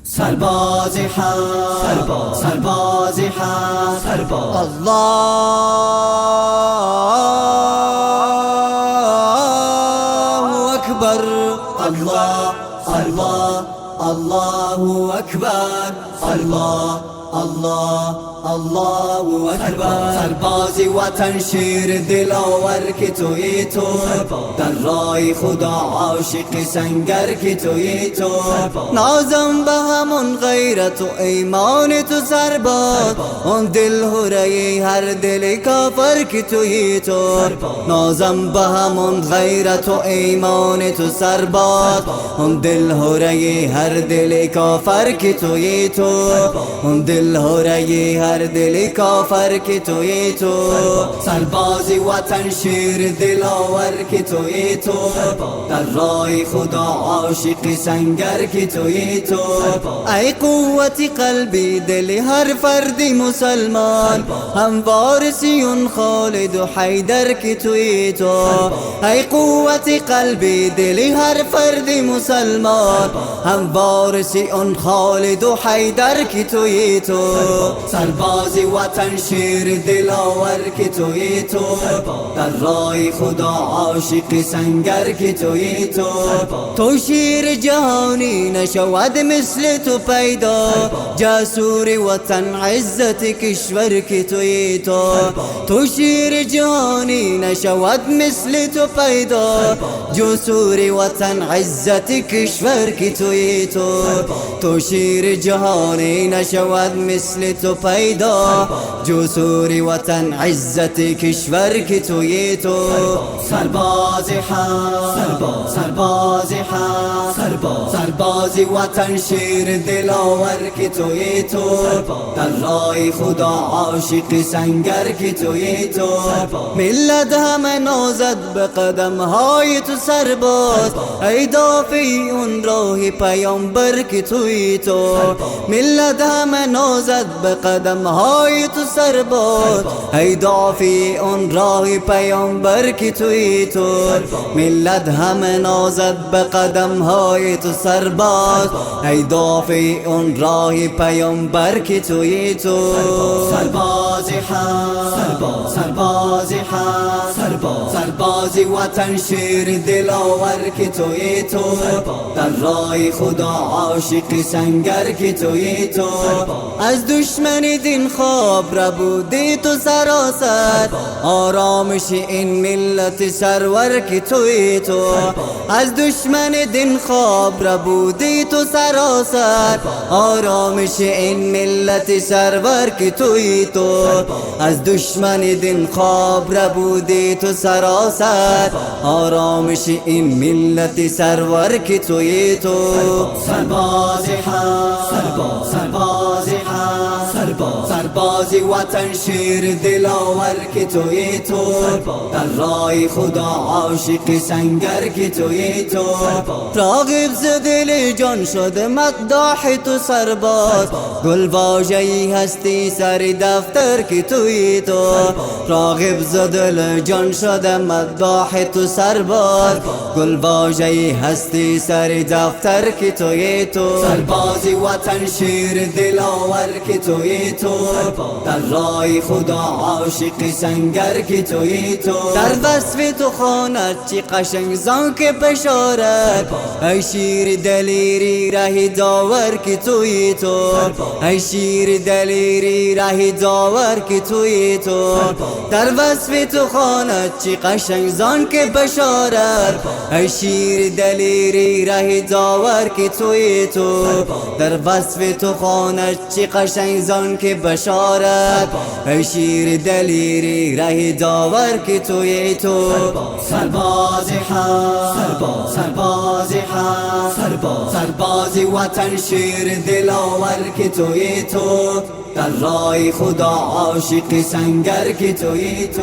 سرباز حق، سرباز حق، سرباز الله أكبر، الله الله الله أكبر، الله الله الله أكبر. سربازی وطن شیر دلاور که تویی تو، در راه خدا عاشق سنگر که تویی تو. نازم به همون غیرت و ایمان تو سرباز، اون دل هره هر دل کافر که تویی تو. نازم به همون غیرت و ایمان تو سرباز، اون دل هره هر دل کافر که تویی تو. اون دل هره هر دل کافر که تویی تو. سربازی وطن شیر دلاور که تویی تو، در راه خدا عاشق سنگر که تویی تو. ای قوت قلبی دل هر فرد مسلمان، هم وارثی اون خالد و حیدر که تویی تو. ای قوت قلبی دل هر فرد مسلمان، هم وارثی اون خالد و حیدر که تویی تو. سربازی وطن شیر دلاور که تویی تو، در راه خدا عاشق سنگر که تویی تو. تو شیر جهانی نشود مثل تو پیدا، جسور وطن عزت کشور که تویی تو. تو شیر جهانی نشود مثل تو پیدا، جسور وطن عزت کشور که تویی تو. تو شیر جهانی نشود مثل تو پیدا، جسور وطن عزت کشور که تویی تو. سرباز حق، سرباز حق، سربازی وطن شیر دلاور که تویی تو، در راه خدا عاشق سنگر که تویی تو. ملت همه نازد به قدم های تو سرباز، ای دافعی اون راه پیامبر که تویی تو. ملت همه نازد به قدم های تو سرباز، ای دافعی اون راه پیامبر که تویی تو. ملت همه نازد به قدم های تو سرباز، ای دافعی اون راه پیامبر که تویی تو. سرباز حق، سرباز حق، سربازی وطن شیر دلاور که تویی تو، در راه خدا عاشق سنگر که تویی تو. از دشمن دین خواب ربودی تو سراسر، آرامش این ملت سرور که تویی تو. از دشمن دین خواب ربودی تو سراسر، آرامش این ملت سرور که تویی تو. از دشمن دین خواب ربودی تو سراسر، آرامش این ملت سرور که تویی تو. سرباز حق، سرباز حق، سربازی وطن شیر دلاور که تویی تو، در راه خدا عاشق سنگر که تویی تو. راغب ز دل جان شده مداح تو سرباز، گل واژه‌ای هستی سر دفتر که تویی تو. راغب ز دل جان شده مداح تو سرباز، گل واژه‌ای هستی سر دفتر که تویی تو. سربازی وطن شیر دلاور که تویی تو، در راه خدا عاشق سنگر که تویی تو. در وصف تو خواند چی قشنگ زان که بشارت، ای شیر دلیری ره داور که تویی تو. ای شیر دلیری ره داور که تویی تو. در وصف تو خواند چی قشنگ زان که بشارت، ای شیر دلیری ره داور که تویی تو. در وصف تو خواند چی قشنگ زان که بشارت، ای شیر دلیری ره داور که تویی تو. سرباز حق، سرباز حق، سربازی وطن شیر دلاور که تویی تو، در راه خدا عاشق سنگر که تویی تو.